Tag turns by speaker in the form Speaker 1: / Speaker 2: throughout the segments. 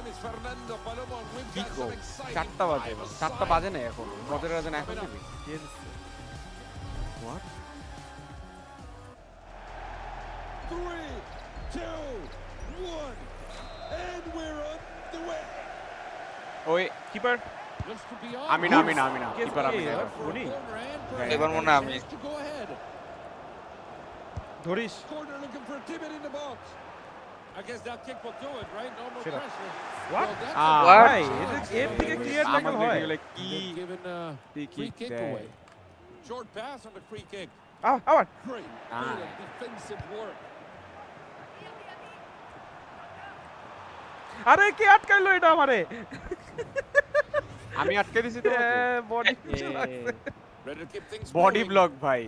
Speaker 1: কি গো 4টা বাজে 4টা বাজে না এখন ফজরের আজান এখন দিবি
Speaker 2: কে দিচ্ছে?
Speaker 1: What
Speaker 3: 3, 2, 1, and we're on the way.
Speaker 1: ওই
Speaker 2: কিপার
Speaker 3: Looks to be
Speaker 1: আমি না কিপার আমি না এবার।
Speaker 2: উনি
Speaker 1: হ্যাঁ,
Speaker 4: এবার মনে হয় আমি
Speaker 3: to go ahead.
Speaker 2: ধরিস
Speaker 3: Corner looking for Tibbet in the box. I guess that kick will do it, right? No more
Speaker 2: Shut up.
Speaker 3: pressure.
Speaker 2: What?
Speaker 3: Well, that's
Speaker 1: Ah.
Speaker 3: a-
Speaker 2: ভাই এর থেকে ক্লিয়ার ট্যাকল
Speaker 1: আমাদের
Speaker 2: হয়
Speaker 1: এগুলো কি
Speaker 3: They've given a
Speaker 1: free
Speaker 3: free
Speaker 1: kick
Speaker 3: kick
Speaker 1: দেয়।
Speaker 3: away. Short pass on the free kick.
Speaker 2: আবার
Speaker 3: Great
Speaker 1: Ah.
Speaker 3: bit of defensive work.
Speaker 2: আরে কে আটকাইলো এটা আমারে
Speaker 1: আমি আটকে দিছি তো
Speaker 2: body
Speaker 3: Ready to keep things
Speaker 1: body
Speaker 3: moving.
Speaker 1: Block ভাই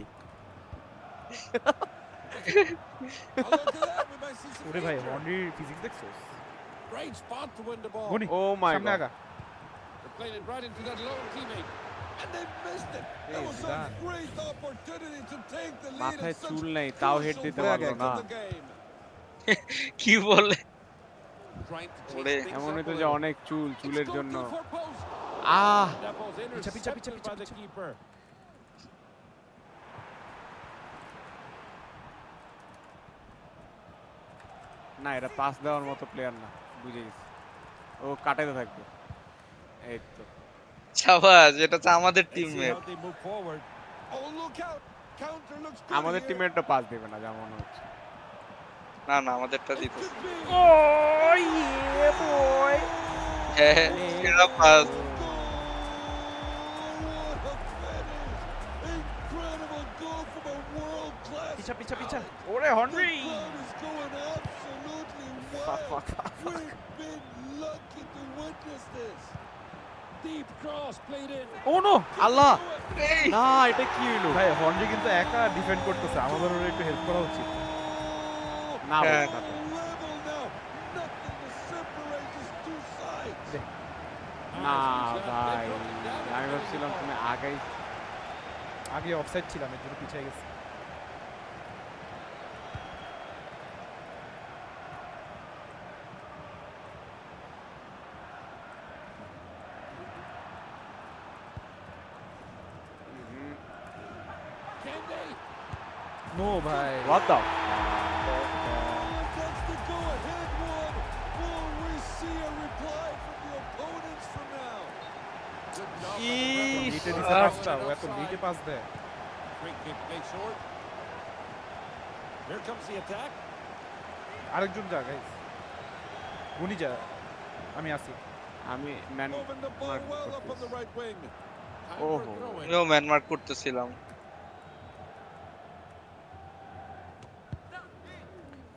Speaker 3: Oh, look at that. We might see some
Speaker 2: ওরে ভাই
Speaker 3: danger.
Speaker 2: হন্ডির ফিজিক্স দেখছস
Speaker 3: Great spot to win the ball.
Speaker 2: গনি
Speaker 1: ও মাই
Speaker 2: সামনে
Speaker 1: গড
Speaker 2: আগা
Speaker 3: They're playing it right into that lone teammate. And they missed it.
Speaker 2: Hey,
Speaker 3: That was a
Speaker 2: Zidane.
Speaker 3: great opportunity to take the lead
Speaker 1: মাথায়
Speaker 3: in such
Speaker 1: চুল নেই তাও head
Speaker 3: crucial
Speaker 1: দিতে
Speaker 2: Where
Speaker 1: পারলো
Speaker 3: moments
Speaker 1: না
Speaker 3: of the game.
Speaker 4: কি বলে
Speaker 3: Trying to
Speaker 4: ওরে,
Speaker 3: change things
Speaker 1: এমন
Speaker 3: up
Speaker 1: হইতো
Speaker 3: a
Speaker 1: যে
Speaker 3: little.
Speaker 1: অনেক চুলের
Speaker 3: It's
Speaker 1: জন্য
Speaker 3: go to the far post.
Speaker 1: Ah
Speaker 3: That ball's
Speaker 2: Picha,
Speaker 3: intercepted by the keeper.
Speaker 1: না এটা পাস দেওয়ার মতো প্লেয়ার না বুঝে গেছি ও কাটাইতে থাকবে এই তো
Speaker 4: সাবাস এটা তো আমাদের
Speaker 3: Let's see
Speaker 4: teammate
Speaker 3: how they move forward. Oh, look out. Counter looks good
Speaker 1: আমাদের
Speaker 3: here.
Speaker 1: টিমেরটা পাস দেবে না যেমন হচ্ছে
Speaker 4: না না আমাদেরটা
Speaker 3: It
Speaker 4: দিত
Speaker 3: could be.
Speaker 2: ও ইয়ে বয়
Speaker 4: হ্যাঁ সেরা pass
Speaker 3: What a finish. Incredible goal from a world-class
Speaker 2: পিছা পিছা পিছা ওরে হন্ড্রি
Speaker 3: The crowd is going absolutely wild. We've been lucky to witness this. Deep cross played in.
Speaker 2: Oh no
Speaker 1: আল্লাহ
Speaker 4: এই
Speaker 1: না এটা কি হইলো
Speaker 2: ভাই হন্ড্রি কিন্তু একা ডিফেন্ড করতেছে আমাদের ওর একটু হেল্প করা উচিত
Speaker 1: না
Speaker 4: হ্যাঁ।
Speaker 1: ভাই, না তো।
Speaker 3: Level now. Nothing to separate these two sides.
Speaker 1: না
Speaker 3: Nice shot. They
Speaker 1: ভাই
Speaker 3: broke it down
Speaker 1: আমি
Speaker 3: and
Speaker 1: ভাবছিলাম তুমি আগেই
Speaker 2: আগে অফসাইড ছিলাম এর জন্য পিছিয়ে গেছি
Speaker 3: Can they?
Speaker 2: নো ভাই
Speaker 1: হোয়াট দাও
Speaker 3: That's the go-ahead one. Will we see a reply from the opponents from now? Good job by the referee.
Speaker 2: লিটে দিছে পাঁচটা ও এত লিটে পাস দেয়
Speaker 3: Free kick played short. Here comes the attack.
Speaker 2: আরেকজন যা guys গুনি যা আমি আসি
Speaker 1: আমি man
Speaker 3: Moving the ball
Speaker 1: mark
Speaker 3: well up on the
Speaker 1: করতেছি।
Speaker 3: right wing. Time
Speaker 1: Oh.
Speaker 3: for a throw-in.
Speaker 4: আমিও ম্যানমার্ক করতেছিলাম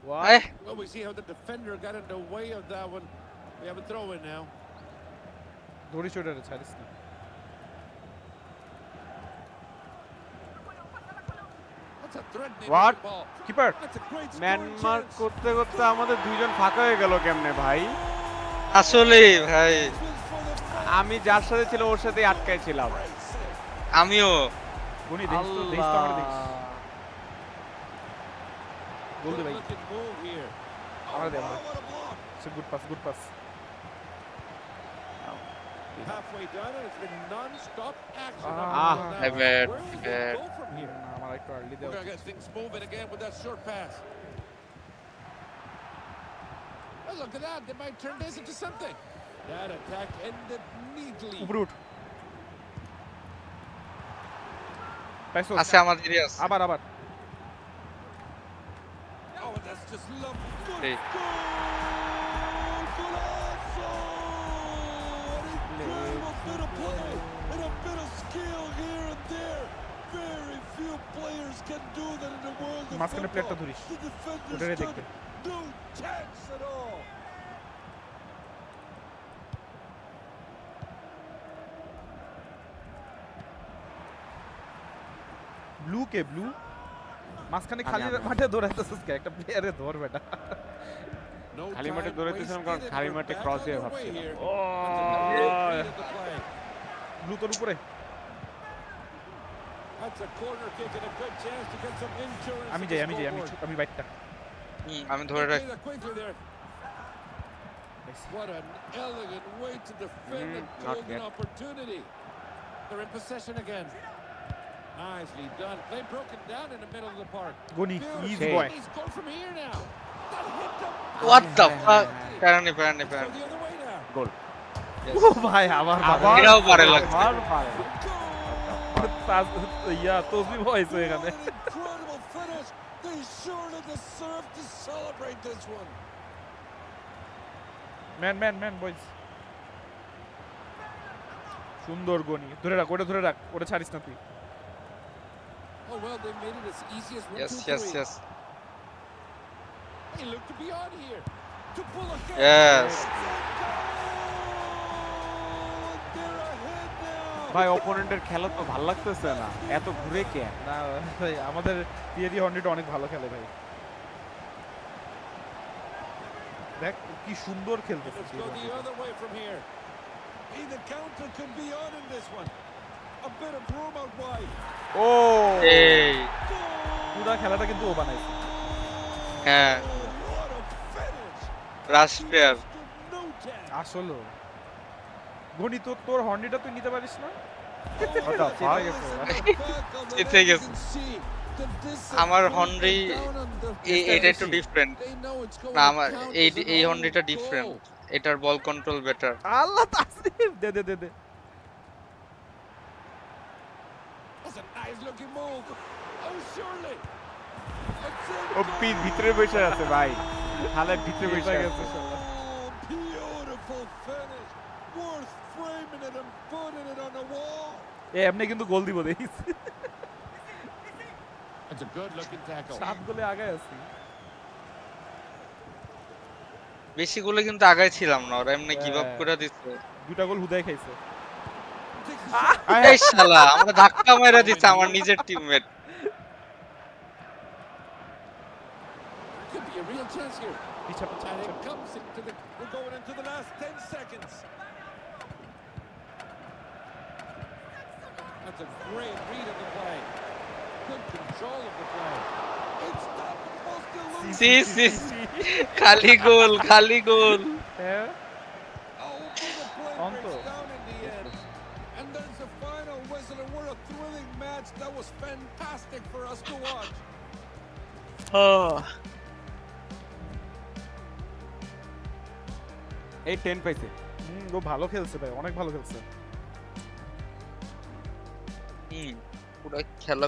Speaker 2: ওয়াও
Speaker 4: এই,
Speaker 3: Well, we see how the defender got in the way of that one. We have a throw-in now.
Speaker 2: ধরিস ওটারে ছাড়িস না
Speaker 3: That's a threatening
Speaker 1: What?
Speaker 3: looking ball.
Speaker 2: Keeper
Speaker 3: That's a great
Speaker 1: man
Speaker 3: scoring
Speaker 1: mark
Speaker 3: chance.
Speaker 1: করতে করতে আমাদের দুইজন ফাঁকা হয়ে গেল কেমনে ভাই
Speaker 4: আসলে ভাই
Speaker 3: This one's for the
Speaker 1: আমি যার সাথে ছিল ওর সাথেই আটকাই ছিলাম
Speaker 3: great save.
Speaker 4: আমিও
Speaker 2: গুনি দেখিস তো দেখিস তো আমার দেখিস গোল দে ভাই
Speaker 3: Good-looking move here.
Speaker 2: আমার দে
Speaker 3: Oh,
Speaker 2: আমার
Speaker 3: what a block.
Speaker 2: Say good pass good pass
Speaker 3: Halfway done, and it's been non-stop action.
Speaker 2: Ah.
Speaker 3: up until now.
Speaker 4: Bad,
Speaker 3: Where will we
Speaker 4: bad.
Speaker 3: go from here?
Speaker 2: আমার একটু early
Speaker 3: We're
Speaker 2: দেওয়া
Speaker 3: going to get things moving again with that short pass. Oh, look at that. They might turn this into something. That attack ended neatly.
Speaker 2: উপরে উঠ পাইছো
Speaker 4: আছে আমাদেরই আছে
Speaker 3: Oh,
Speaker 2: আবার আবার
Speaker 3: and that's just lovely. Good
Speaker 4: Hey.
Speaker 3: goal. Golazo. An incredible bit of play and a bit of skill here and there. Very few players can do that in the world of
Speaker 2: মাঝখানে প্লেটটা
Speaker 3: football.
Speaker 2: ধরিস
Speaker 3: The defender
Speaker 2: ওটারে
Speaker 3: stood
Speaker 2: দেখবে
Speaker 3: no chance at all.
Speaker 2: Blue K blue মাঝখানে খালি
Speaker 1: আমি।
Speaker 2: মাঠে দৌড়াইতেছিস কে একটা প্লেয়ারে ধর বেটা
Speaker 3: No
Speaker 1: খালি মাঠে
Speaker 3: time
Speaker 1: দৌড়াইতেছিলাম কারণ
Speaker 3: wasted,
Speaker 1: খালি
Speaker 3: and
Speaker 1: মাঠে
Speaker 3: we're back
Speaker 1: cross
Speaker 3: on
Speaker 1: দিয়ে
Speaker 3: the way
Speaker 1: ভাবছিলাম।
Speaker 3: here.
Speaker 2: ও
Speaker 3: That's a the play.
Speaker 2: Blue তোর উপরে
Speaker 3: That's a corner kick and a good chance to get some insurance.
Speaker 2: আমি
Speaker 3: in
Speaker 2: যাই
Speaker 3: the
Speaker 2: আমি যাই
Speaker 3: scoreboard.
Speaker 2: আমি বাইকটা
Speaker 4: আমি ধরে
Speaker 3: They
Speaker 4: রাখি
Speaker 3: played it quickly there. What an elegant way to defend a
Speaker 1: not
Speaker 3: golden
Speaker 1: yet.
Speaker 3: opportunity. They're in possession again. Nicely done. Play broken down in the middle of the park.
Speaker 2: Gani
Speaker 3: Beautiful.
Speaker 2: Easy
Speaker 1: Hey.
Speaker 2: Boy
Speaker 3: He's going from here now. That hit them.
Speaker 4: What the
Speaker 1: Hi, hi,
Speaker 4: fuck?
Speaker 1: hi.
Speaker 4: প্যারানি
Speaker 3: Let's go
Speaker 4: প্যারানি
Speaker 3: the other way now.
Speaker 1: গোল
Speaker 2: ও ভাই আবার
Speaker 1: আবার
Speaker 4: এরাও পারে লাগছে।
Speaker 1: আবার পারে
Speaker 2: তসবি হয়েছে এখানে
Speaker 3: An incredible finish. They surely deserve to celebrate this one.
Speaker 2: Man man man বয়স সুন্দর গনি ধরে রাখ ওটা ধরে রাখ ওটা ছাড়িস না তুই
Speaker 3: Oh well, they made it as easy as 1,
Speaker 4: Yes,
Speaker 3: 2, 3.
Speaker 4: yes, yes.
Speaker 3: They look to be on here. To pull a goal.
Speaker 4: Yes.
Speaker 3: They're ahead now.
Speaker 1: ভাই অপোনেন্টের খেলা তো ভালো লাগতেছে না এত ঘুরে কে
Speaker 2: না ভাই আমাদের পিএডি হন্ড্রেড অনেক ভালো খেলে ভাই দেখ কি সুন্দর খেলতেছে
Speaker 3: Let's go the other way from here. Hey, the counter could be on in this one. A bit of room out wide.
Speaker 1: ও
Speaker 4: এই
Speaker 2: পুরা খেলাটা কিন্তু ও বানাইছে
Speaker 4: হ্যাঁ
Speaker 3: What a finish.
Speaker 4: Rush pair
Speaker 3: Stood no chance.
Speaker 2: আসলে গনি তোর হন্ডিটা তুই নিতে পারিস না
Speaker 1: What the
Speaker 2: চেপে
Speaker 1: fuck?
Speaker 2: গেছে ওরা।
Speaker 3: Back on the
Speaker 4: জিতে
Speaker 3: net, you
Speaker 4: গেছে।
Speaker 3: can see that this
Speaker 4: আমার
Speaker 3: has
Speaker 4: hundi
Speaker 3: down on the-
Speaker 4: এটা একটু different
Speaker 3: They know it's going
Speaker 4: না
Speaker 3: to
Speaker 4: আমার
Speaker 3: count
Speaker 4: এই
Speaker 3: as an
Speaker 4: এই
Speaker 3: own
Speaker 4: হন্ডিটা
Speaker 3: goal.
Speaker 4: ডিফারেন্ট এটার বল কন্ট্রোল বেটার
Speaker 2: আল্লাহ তাসরিফ দে দে দে দে
Speaker 3: That's a nice looking move. Oh, surely. That's it.
Speaker 1: ও ভিতরে বসে আছে ভাই হালের ভিতরে বসে
Speaker 2: চেপে
Speaker 1: আছে
Speaker 2: গেছে সবাই।
Speaker 3: Oh, beautiful finish. Worth framing it and putting it on the wall.
Speaker 2: এ এমনি কিন্তু গোল দিব দেখিস
Speaker 3: That's a good looking tackle.
Speaker 2: 7 গোলে আগায় আছি
Speaker 4: বেশি গুলো কিন্তু আগায় ছিলাম না ওরা এমনি গিভ আপ
Speaker 2: হ্যাঁ।
Speaker 4: করে দিচ্ছে
Speaker 2: দুটা গোল হুদায় খাইছে
Speaker 4: এই শালা আমরা ধাক্কা মেরে দিচ্ছে আমার নিজের teammate
Speaker 3: Could be a real chance here.
Speaker 2: পিছা পিছা
Speaker 3: And it comes into the. We're going into the last 10 seconds. That's a great read of the play. Good control of the play. It's not supposed to lose.
Speaker 4: সি সি খালি goal খালি গোল
Speaker 2: হ্যাঁ
Speaker 3: Oh, but the play
Speaker 2: On
Speaker 3: breaks
Speaker 2: to.
Speaker 3: down in the end. And there's the final whistle, and we're a thrilling match that was fantastic for us to watch.
Speaker 1: এই 10 পাইছে
Speaker 2: ও ভালো খেলছে ভাই অনেক ভালো খেলছে
Speaker 4: পুরো খেলা